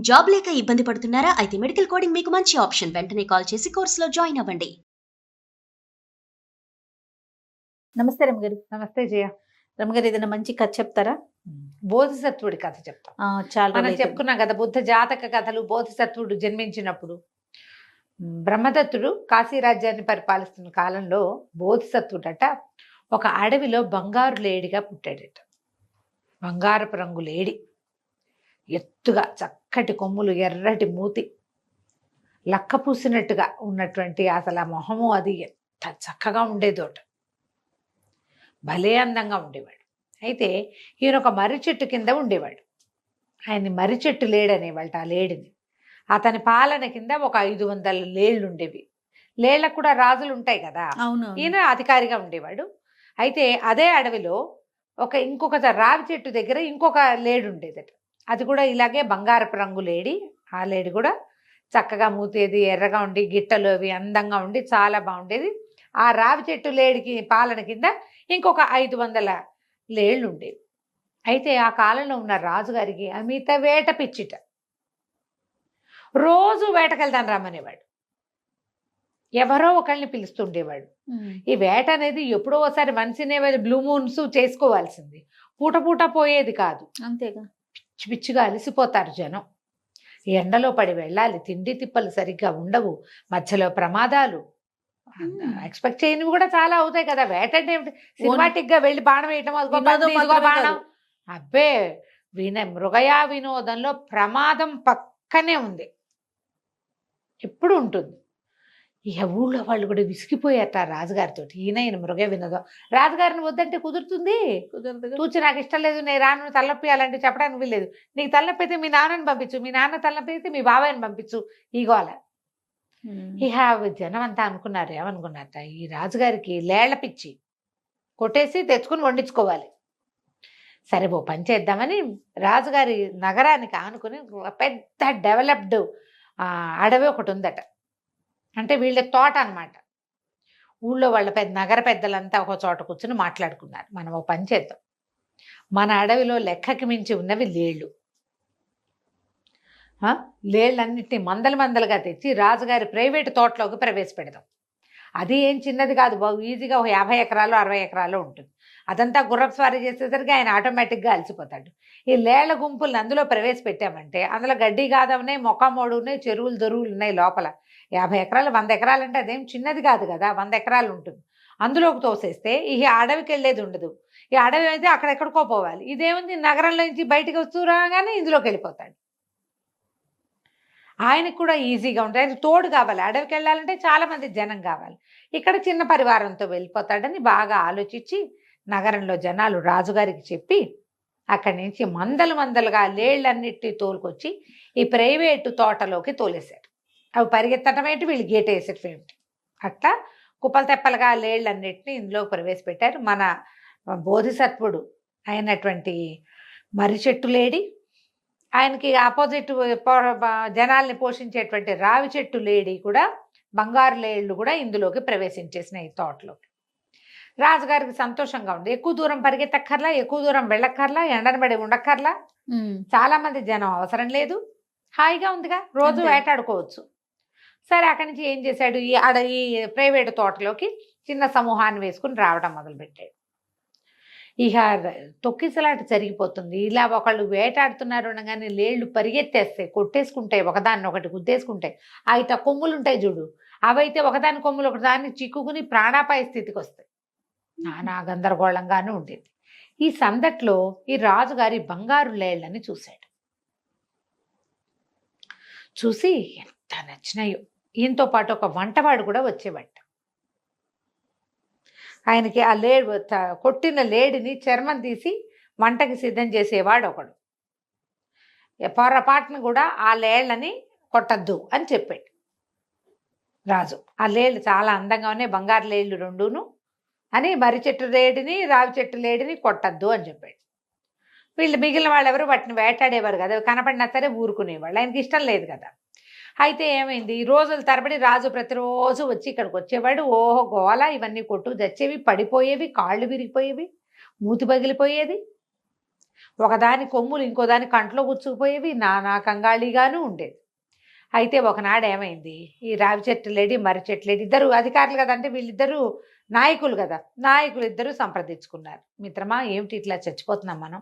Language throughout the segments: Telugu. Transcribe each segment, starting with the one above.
జాబ్ లేక ఇబ్బంది పడుతున్నారా? అయితే మెడికల్ కోడింగ్ మీకు మంచి ఆప్షన్. వెంటనే కాల్ చేసి కోర్సులో జాయిన్ అవ్వండి. నమస్తే రమగారు. నమస్తే జయ. రమగారు, ఏదైనా మంచి కథ చెప్తారా? బోధిసత్వుడి కథ చెప్తాం. చాలా మనం రోజులైతే చెప్పుకున్నాం కదా బుద్ధ జాతక కథలు. బోధిసత్వుడు జన్మించినప్పుడు బ్రహ్మదత్తుడు కాశీ రాజ్యాన్ని పరిపాలిస్తున్న కాలంలో బోధిసత్వుడట ఒక అడవిలో బంగారు లేడిగా పుట్టాడట. బంగారపు రంగు లేడి, ఎత్తుగా చక్కటి కొమ్ములు, ఎర్రటి మూతి, లక్క పూసినట్టుగా ఉన్నటువంటి అసలు ఆ మొహము అది ఎంత చక్కగా ఉండేదోట. భలే అందంగా ఉండేవాడు. అయితే ఈయన ఒక మర్రి చెట్టు కింద ఉండేవాడు. ఆయన్ని మర్రి చెట్టు లేడనేవాళ్ళ. ఆ లేడిని అతని పాలన కింద ఒక 500 లేళ్ళు ఉండేవి. లేళ్ళకు కూడా రాజులు ఉంటాయి కదా. అవును. ఈయన అధికారిగా ఉండేవాడు. అయితే అదే అడవిలో ఇంకొక రావి చెట్టు దగ్గర ఇంకొక లేడు ఉండేదట. అది కూడా ఇలాగే బంగారపు రంగు లేడి. ఆ లేడి కూడా చక్కగా మూతేది, ఎర్రగా ఉండి, గిట్టలు అవి అందంగా ఉండి చాలా బాగుండేది. ఆ రావి చెట్టు లేడికి పాలన కింద ఇంకొక 500 లేళ్ళు ఉండేవి. అయితే ఆ కాలంలో ఉన్న రాజుగారికి అమిత వేట పిచ్చిట. రోజు వేటకెళ్తాను రమ్మనేవాడు. ఎవరో ఒకళ్ళని పిలుస్తుండేవాడు. ఈ వేట అనేది ఎప్పుడో ఒకసారి వన్సినే బ్లూ మూన్స్ చేసుకోవాల్సింది. పూట పూట పోయేది కాదు. అంతేగా. పిచ్చి పిచ్చిగా అలసిపోతారు జనం. ఎండలో పడి వెళ్ళాలి, తిండి తిప్పలు సరిగ్గా ఉండవు, మధ్యలో ప్రమాదాలు, ఎక్స్పెక్ట్ చేయనివి కూడా చాలా అవుతాయి కదా. వేట అంటే సినిమాటిక్ గా వెళ్ళి బాణం వేయటం, బాణం, అబ్బే మృగయా వినోదంలో ప్రమాదం పక్కనే ఉంది, ఎప్పుడు ఉంటుంది. ఇక ఊళ్ళో వాళ్ళు కూడా విసిగిపోయారట రాజుగారితో. ఈయన మృగ వినోదం. రాజుగారిని వద్దంటే కుదురుతుంది? తూచి నాకు ఇష్టం లేదు, నేను రాను, తలనొప్పి అలాంటి చెప్పడానికి వీల్లేదు. నీకు తలనొప్పి అయితే మీ నాన్నని పంపించు, మీ నాన్న తలనొప్పి అయితే మీ బాబాయ్ని పంపించు. ఇగోల ఇక జనం అంతా అనుకున్నారు, ఏమనుకున్నారట, ఈ రాజుగారికి లేళ్ల పిచ్చి, కొట్టేసి తెచ్చుకుని వండించుకోవాలి. సరే ఓ పని చేద్దామని రాజుగారి నగరానికి ఆనుకుని పెద్ద డెవలప్డ్ అడవి ఒకటి ఉందట. అంటే వీళ్ళ తోట అనమాట. ఊళ్ళో వాళ్ళ నగర పెద్దలంతా ఒక చోట కూర్చుని మాట్లాడుకున్నారు, మనం ఓ పని చేద్దాం, మన అడవిలో లెక్కకి మించి ఉన్నవి లేళ్ళు. లేళ్ళన్నింటినీ మందలుగా తెచ్చి రాజుగారి ప్రైవేటు తోటలోకి ప్రవేశపెడదాం. అది ఏం చిన్నది కాదు, ఈజీగా ఒక 50 ఎకరాలు 60 ఎకరాలు ఉంటుంది. అదంతా గుర్రపు స్వారీ చేసేసరికి ఆయన ఆటోమేటిక్గా అలసిపోతాడు. ఈ లేళ్ల గుంపుల్ని అందులో ప్రవేశపెట్టామంటే అందులో గడ్డి గాదవున్నాయి, మొక్కమోడు ఉన్నాయి, చెరువులు దొరువులు ఉన్నాయి లోపల. 50 ఎకరాలు 100 ఎకరాలు అంటే అదేం చిన్నది కాదు కదా, 100 ఎకరాలు ఉంటుంది. అందులోకి తోసేస్తే ఈ అడవికి వెళ్ళేది ఉండదు. ఈ అడవి అయితే అక్కడెక్కడికో పోవాలి. ఇదేముంది, నగరంలో నుంచి బయటికి వస్తూ రాగానే ఇందులోకి వెళ్ళిపోతాడు. ఆయనకు కూడా ఈజీగా ఉంటుంది. ఆయన తోడు కావాలి, అడవికి వెళ్ళాలంటే చాలామంది జనం కావాలి. ఇక్కడ చిన్న పరివారంతో వెళ్ళిపోతాడని బాగా ఆలోచించి నగరంలో జనాలు రాజుగారికి చెప్పి అక్కడి నుంచి మందలుగా లేళ్ళన్నిటినీ తోలుకొచ్చి ఈ ప్రైవేటు తోటలోకి తోలేశారు. అవి పరిగెత్తడం ఏంటి, వీళ్ళు గేట్ వేసేటం ఏంటి, అట్లా కుప్పలు తెప్పలుగా లేళ్ళన్నిటినీ ఇందులో ప్రవేశపెట్టారు. మన బోధిసత్వుడు అయినటువంటి మర్రి చెట్టు లేడి, ఆయనకి ఆపోజిట్ జనాల్ని పోషించేటువంటి రావి చెట్టు లేడి కూడా, బంగారు లేళ్ళు కూడా ఇందులోకి ప్రవేశించేసినాయి ఈ తోటలోకి. రాజుగారికి సంతోషంగా ఉంది. ఎక్కువ దూరం పరిగెత్తక్కర్లా, ఎక్కువ దూరం వెళ్ళక్కర్లా, ఎండనబడి ఉండక్కర్లా, చాలా మంది జనం అవసరం లేదు, హాయిగా ఉందిగా, రోజు వేటాడుకోవచ్చు. సరే అక్కడి నుంచి ఏం చేశాడు, ఈ ప్రైవేటు తోటలోకి చిన్న సమూహాన్ని వేసుకుని రావడం మొదలుపెట్టాడు. ఇక తొక్కిసలాట జరిగిపోతుంది. ఇలా ఒకళ్ళు వేటాడుతున్నారు అనగానే లేళ్ళు పరిగెత్తేస్తాయి, కొట్టేసుకుంటాయి, ఒకదాన్ని ఒకటి గుద్దేసుకుంటాయి. అయితే కొమ్ములు ఉంటాయి చూడు, అవైతే ఒకదాని కొమ్ములు ఒకదాన్ని చిక్కుకుని ప్రాణాపాయ స్థితికి వస్తాయి. నానా గందరగోళంగానే ఉండేది. ఈ సందట్లో ఈ రాజుగారి బంగారు లేళ్ళని చూశాడు. చూసి ఎంత నచ్చినాయో. ఈయనతో పాటు ఒక వంటవాడు కూడా వచ్చేవాడు. ఆయనకి ఆ కొట్టిన లేడిని చర్మం తీసి వంటకి సిద్ధం చేసేవాడు ఒకడు. పొరపాటును కూడా ఆ లేళ్ళని కొట్టద్దు అని చెప్పాడు రాజు. ఆ లేళ్ళు చాలా అందంగా ఉన్నాయి, బంగారు లేళ్ళు రెండును, అని మర్రి చెట్టు లేడిని రావి చెట్టు లేడిని కొట్టద్దు అని చెప్పాడు. వీళ్ళు మిగిలిన వాళ్ళు ఎవరు వాటిని వేటాడేవారు కదా, కనపడినా సరే ఊరుకునేవాళ్ళు, ఆయనకి ఇష్టం లేదు కదా. అయితే ఏమైంది, ఈ రోజుల తరబడి రాజు ప్రతిరోజు వచ్చి ఇక్కడికి వచ్చేవాడు. ఓహో గోల, ఇవన్నీ కొట్టు తెచ్చేవి, పడిపోయేవి, కాళ్ళు విరిగిపోయేవి, మూతి పగిలిపోయేది. ఒకదాని కొమ్ములు ఇంకోదాని కంట్లో గుచ్చుకుపోయేవి, నానా కంగాళిగాను ఉండేది. అయితే ఒకనాడు ఏమైంది, ఈ రావి చెట్టు లేడి మర్రి చెట్టు లేడి ఇద్దరు అధికారులు కదా, అంటే వీళ్ళిద్దరూ నాయకులు కదా, నాయకులు ఇద్దరు సంప్రదించుకున్నారు. మిత్రమా, ఏమిటి ఇట్లా చచ్చిపోతున్నాం మనం?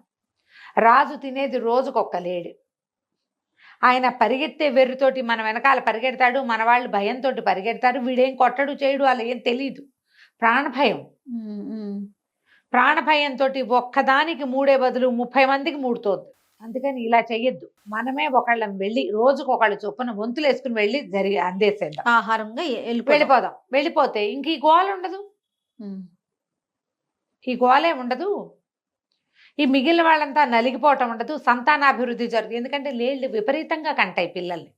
రాజు తినేది రోజుకొక్క లేడి. ఆయన పరిగెత్తే వెర్రితోటి మన వెనకాల పరిగెడతాడు, మన వాళ్ళు భయంతో పరిగెడతారు. వీడేం కొట్టడు చేయడు, అలా ఏం తెలీదు. ప్రాణభయం. ప్రాణభయంతో ఒక్కదానికి మూడే బదులు 30 మందికి మూడుతోంది. అందుకని ఇలా చెయ్యొద్దు. మనమే ఒకళ్ళం వెళ్ళి రోజుకొకళ్ళు చొప్పున వంతులు వేసుకుని వెళ్ళి అందేసేద్దాం, ఆహారంగా వెళ్ళిపోదాం. వెళ్ళిపోతే ఇంక ఈ గోల ఉండదు, ఈ గోలే ఉండదు. ఈ మిగిలిన వాళ్ళంతా నలిగిపోవటం ఉండదు, సంతానాభివృద్ధి జరుగుతుంది. ఎందుకంటే లేళ్ళు విపరీతంగా కంటాయి పిల్లల్ని.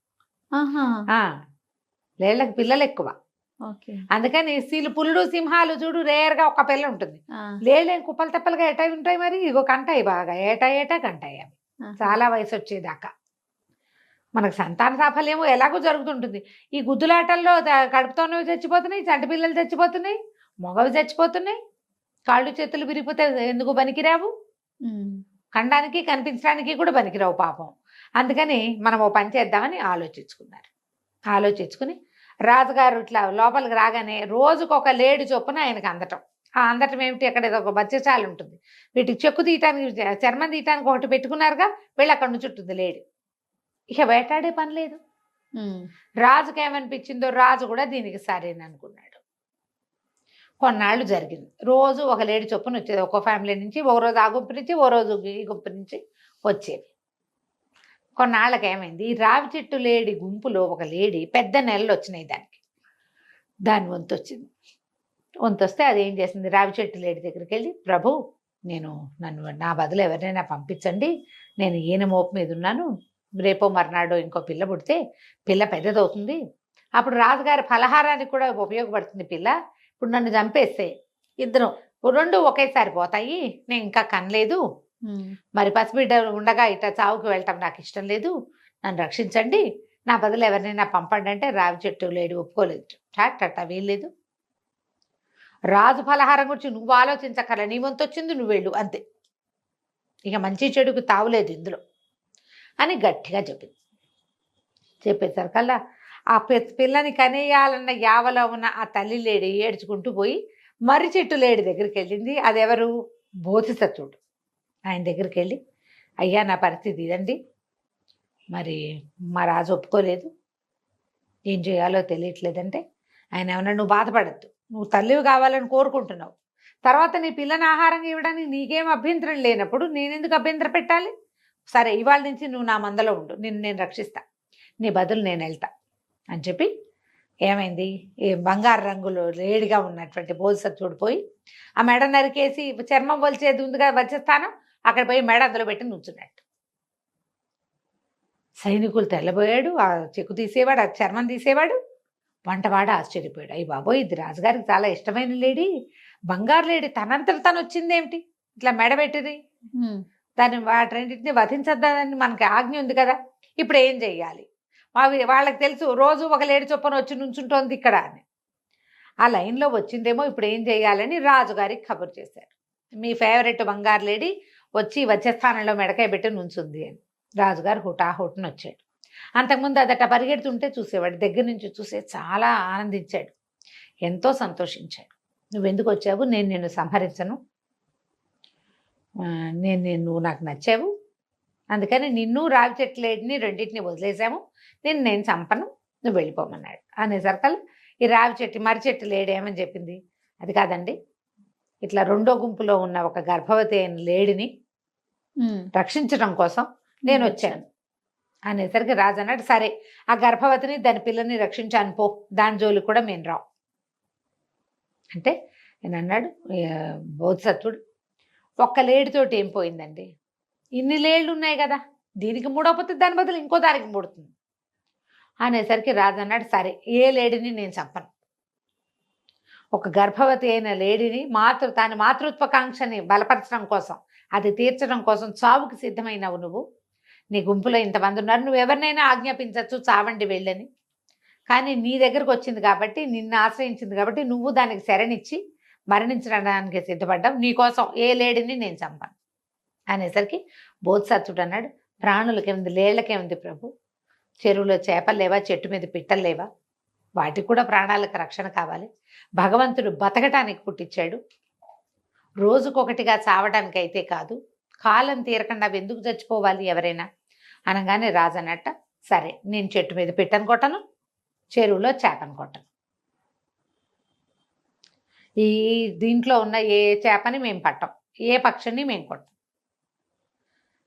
లేళ్ళకి పిల్లలు ఎక్కువ. అందుకని పులుడు సింహాలు చూడు, రేర్గా ఒక పిల్ల ఉంటుంది. లేళ్ళేం కుప్పలు తెప్పలుగా ఏటా ఉంటాయి, మరి ఇగో కంటాయి బాగా, ఏటా కంటాయి అవి చాలా వయసు వచ్చేదాకా. మనకు సంతాన సాఫల్యము ఎలాగో జరుగుతుంటుంది. ఈ గుద్దులాటల్లో కడుపుతోనవి చచ్చిపోతున్నాయి, చంటి పిల్లలు చచ్చిపోతున్నాయి, మగవి చచ్చిపోతున్నాయి. కాళ్ళు చేతులు విరిగిపోతే ఎందుకు పనికిరావు, కండానికి కనిపించడానికి కూడా పనికిరావు పాపం. అందుకని మనం ఓ పని చేద్దామని ఆలోచించుకున్నారు. ఆలోచించుకుని రాజుగారు ఇట్లా లోపలికి రాగానే రోజుకొక లేడి చొప్పున ఆయనకు అందటం. ఆ అందటం ఏమిటి, అక్కడ ఏదో ఒక బచ్చచాలు ఉంటుంది, వీటికి చెక్కు తీయటానికి చర్మం తీయటానికి ఒకటి పెట్టుకున్నారుగా, వీళ్ళు అక్కడ నుంచి ఉంటుంది లేడి. ఇక వేటాడే పని లేదు. రాజుకి ఏమనిపించిందో, రాజు కూడా దీనికి సరేననుకున్నాడు. కొన్నాళ్ళు జరిగింది. రోజు ఒక లేడి చొప్పున వచ్చేది, ఒక్కో ఫ్యామిలీ నుంచి. ఒక రోజు ఆ గుంపు నుంచి, ఓ రోజు ఈ గుంపు నుంచి వచ్చేది. కొన్నాళ్ళకి ఏమైంది, ఈ రావి చెట్టు లేడి గుంపులో ఒక లేడి పెద్ద నెలలు వచ్చినాయి దానికి. దాని వంతు వచ్చింది. వంతు వస్తే అది ఏం చేసింది, రావి చెట్టు లేడి దగ్గరికి వెళ్ళి, ప్రభు నన్ను నా బదులు ఎవరినైనా పంపించండి, నేను ఈయన మోపు మీద ఉన్నాను, రేపో మర్నాడో ఇంకో పిల్ల పుడితే పిల్ల పెద్దదవుతుంది, అప్పుడు రాజుగారి ఫలహారానికి కూడా ఉపయోగపడుతుంది పిల్ల. ఇప్పుడు నన్ను చంపేస్తే ఇద్దరం రెండు ఒకేసారి పోతాయి, నేను ఇంకా కనలేదు, మరి పసిబిడ్డ ఉండగా ఇట్లా చావుకి వెళ్ళటం నాకు ఇష్టం లేదు, నన్ను రక్షించండి, నా బదులు ఎవరినైనా పంపండి అంటే రావి చెట్టు లేడి ఒప్పుకోలేదు. టాటా వీల్లేదు, రాజు ఫలహారం గురించి నువ్వు ఆలోచించక్కర్లే, నీ వంతు వచ్చింది నువ్వు వెళ్ళు అంతే, ఇక మంచి చెడుకు తావులేదు ఇందులో అని గట్టిగా చెప్పింది. చెప్పేసరికల్లా ఆ పిల్లని కనేయాలన్న యావలో ఉన్న ఆ తల్లి లేడి ఏడ్చుకుంటూ పోయి మర్రి చెట్టు లేడి దగ్గరికి వెళ్ళింది. అదెవరు, బోధిసత్వుడు. ఆయన దగ్గరికి వెళ్ళి, అయ్యా నా పరిస్థితి ఇదండి, మరి మా రాజు ఒప్పుకోలేదు, ఏం చేయాలో తెలియట్లేదంటే ఆయన ఏమన్నా, నువ్వు బాధపడద్దు, నువ్వు తల్లివి కావాలని కోరుకుంటున్నావు, తర్వాత నీ పిల్లని ఆహారంగా ఇవ్వడానికి నీకేం అభ్యంతరం లేనప్పుడు నేనెందుకు అభ్యంతరం పెట్టాలి, సరే ఇవాళ నుంచి నువ్వు నా మందలో ఉండు, నేను రక్షిస్తా, నీ బదులు నేను వెళ్తా అని చెప్పి ఏమైంది, ఈ బంగారు రంగులో లేడిగా ఉన్నటువంటి బోధిసత్వుడు పోయి ఆ మెడ నరికేసి చర్మం వలిచేది ఉందిగా వచ్చేస్తాను, అక్కడ పోయి మెడ అందులో పెట్టి నుంచున్నట్టు. సైనికులు తెల్లబోయాడు, ఆ చెక్కు తీసేవాడు, ఆ చర్మం తీసేవాడు. వంటవాడు ఆశ్చర్యపోయాడు, అయ్యి బాబోయ్, ఇది రాజుగారికి చాలా ఇష్టమైన లేడి, బంగారు లేడి తనంతట తను వచ్చిందేమిటి, ఇట్లా మెడ పెట్టింది, దాన్ని వాటిని వధించద్దని మనకి ఆజ్ఞ ఉంది కదా, ఇప్పుడు ఏం చెయ్యాలి, వాళ్ళకి తెలుసు రోజు ఒక లేడి చొప్పున వచ్చి నుంచుంటోంది ఇక్కడ అని. ఆ లైన్లో వచ్చిందేమో, ఇప్పుడు ఏం చేయాలని రాజుగారికి కబురు చేశారు, మీ ఫేవరెట్ బంగారు లేడి వచ్చే స్థానంలో మెడకాయ పెట్టి నుంచుంది అని. రాజుగారు హుటాహుటిన వచ్చాడు. అంతకుముందు అదట పరిగెడుతుంటే చూసేవాడు, దగ్గర నుంచి చూసే చాలా ఆనందించాడు, ఎంతో సంతోషించాడు. నువ్వెందుకు వచ్చావు, నేను నిన్ను సంహరించను, నువ్వు నాకు నచ్చావు, అందుకని నిన్ను రావి చెట్టు లేడిని రెండింటిని వదిలేసాము, నేను చంపను, నువ్వు వెళ్ళిపోమన్నాడు. అనేసరికల్ ఈ రావి చెట్టు మర్రి చెట్టు లేడి ఏమని చెప్పింది, అది కాదండి, ఇట్లా రెండో గుంపులో ఉన్న ఒక గర్భవతి అయిన లేడిని రక్షించడం కోసం నేను వచ్చాను అనేసరికి రాజు అన్నాడు, సరే ఆ గర్భవతిని దాని పిల్లని రక్షించాను పో, దాని జోలి కూడా మేము రావు అంటే నేను అన్నాడు. బోధిసత్వుడు, ఒక్క లేడితోటి ఏం పోయిందండి, ఇన్ని లేళ్ళు ఉన్నాయి కదా, దీనికి మూడోపోతే దాని బదులు ఇంకో దానికి మూడుతుంది అనేసరికి రాజు అన్నాడు, సరే ఏ లేడిని నేను చంపను, ఒక గర్భవతి అయిన లేడిని తాని మాతృత్వకాంక్షని బలపరచడం కోసం, అది తీర్చడం కోసం చావుకి సిద్ధమైనవు నువ్వు, నీ గుంపులో ఇంతమంది ఉన్నారు, నువ్వు ఎవరినైనా ఆజ్ఞాపించవచ్చు చావండి వెళ్ళని, కానీ నీ దగ్గరకు వచ్చింది కాబట్టి, నిన్ను ఆశ్రయించింది కాబట్టి నువ్వు దానికి శరణిచ్చి మరణించడానికి సిద్ధపడ్డావు, నీకోసం ఏ లేడిని నేను చంపాను అనేసరికి బోధిసత్వుడు అన్నాడు, ప్రాణులకేముంది, లేళ్లకేముంది ప్రభు, చెరువులో చేపలు లేవా, చెట్టు మీద పిట్టలు లేవా, వాటికి కూడా ప్రాణాలకు రక్షణ కావాలి. భగవంతుడు బతకటానికి పుట్టించాడు, రోజుకొకటిగా చావడానికి అయితే కాదు. కాలం తీరకుండా ఎందుకు చచ్చిపోవాలి ఎవరైనా అనగానే రాజు అన్నట్ట, సరే నేను చెట్టు మీద పిట్టను కొట్టను, చెరువులో చేపను కొట్టను, ఈ దీంట్లో ఉన్న ఏ చేపని మేము పట్టం, ఏ పక్షిని మేము కొట్టం.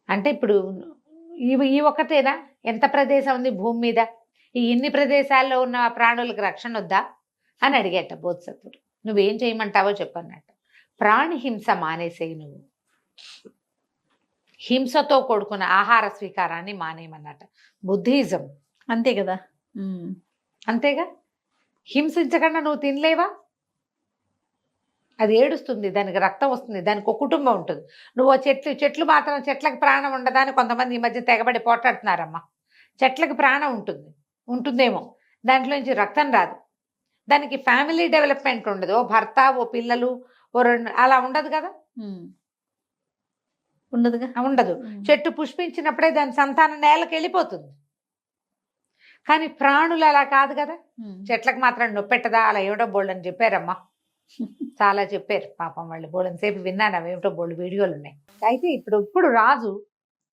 అంటే ఇప్పుడు ఈ ఒక్కటేనా, ఎంత ప్రదేశం ఉంది భూమి మీద, ఈ ఇన్ని ప్రదేశాల్లో ఉన్న ప్రాణులకు రక్షణ వద్దా అని అడిగేట బోధిసత్వుడు. నువ్వేం చేయమంటావో చెప్పన్నట్టు. ప్రాణి హింస మానేసేయి, నువ్వు హింసతో కూడుకున్న ఆహార స్వీకారాన్ని మానేయమన్నట. బుద్ధిజం అంతే కదా. అంతేగా, హింసించకుండా నువ్వు తినలేవా, అది ఏడుస్తుంది, దానికి రక్తం వస్తుంది, దానికి ఒక కుటుంబం ఉంటుంది. నువ్వు చెట్లు మాత్రం చెట్లకు ప్రాణం ఉండదా అని కొంతమంది ఈ మధ్య తెగబడి పోట్లాడుతున్నారమ్మా. చెట్లకు ప్రాణం ఉంటుందేమో, దాంట్లో నుంచి రక్తం రాదు, దానికి ఫ్యామిలీ డెవలప్మెంట్ ఉండదు, ఓ భర్త ఓ పిల్లలు ఓ రెండు అలా ఉండదు కదా, ఉండదుగా, ఉండదు. చెట్టు పుష్పించినప్పుడే దాని సంతానం నేలకు వెళ్ళిపోతుంది. కానీ ప్రాణులు అలా కాదు కదా, చెట్లకు మాత్రం నొప్పెట్టదా, అలా ఏమిటో బోల్డ్ అని చెప్పారమ్మా, చాలా చెప్పారు పాపం వాళ్ళు. బోల్డని సేపు విన్నాను, అవేమిటో బోల్డ్ వీడియోలు ఉన్నాయి. అయితే ఇప్పుడు రాజు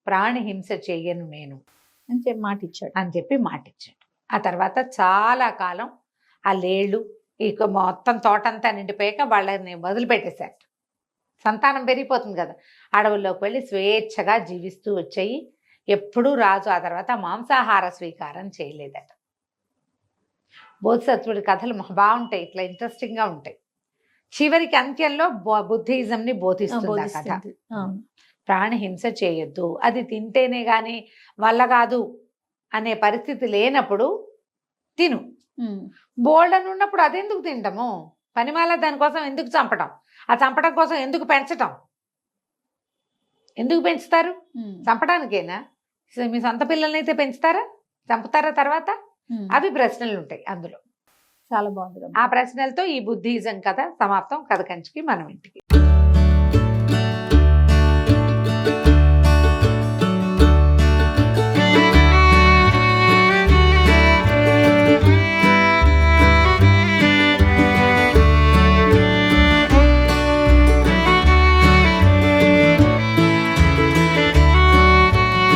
ప్రాణి హింస చెయ్యను నేను అని చెప్పి మాట ఇచ్చాడు. ఆ తర్వాత చాలా కాలం ఆ లేళ్ళు ఇక మొత్తం తోటంతా నిండిపోయాక వాళ్ళని వదిలిపెట్టేశారు. సంతానం పెరిగిపోతుంది కదా, అడవుల్లోకి వెళ్ళి స్వేచ్ఛగా జీవిస్తూ వచ్చాయి. ఎప్పుడూ రాజు ఆ తర్వాత మాంసాహార స్వీకారం చేయలేదట. బోధిసత్వుడి కథలు బాగుంటాయి, ఇట్లా ఇంట్రెస్టింగ్గా ఉంటాయి. చివరికి అంత్యంలో బుద్ధిజంని బోధిస్తుంది ఆ కథ. ప్రాణి హింస చేయొద్దు, అది తింటేనే గాని వల్ల కాదు అనే పరిస్థితి లేనప్పుడు తిను. బోల్డన్ ఉన్నప్పుడు అదెందుకు తింటాము, పనిమాల దానికోసం ఎందుకు చంపటం, ఆ చంపడం కోసం ఎందుకు పెంచటం, ఎందుకు పెంచుతారు, చంపడానికేనా? మీ సొంత పిల్లల్నైతే పెంచుతారా, చంపుతారా తర్వాత? అవి ప్రశ్నలు ఉంటాయి అందులో. చాలా బాగుంది. ఆ ప్రశ్నలతో ఈ బుద్ధిజం కథ సమాప్తం. కథ కంచికి మనం ఇంటికి.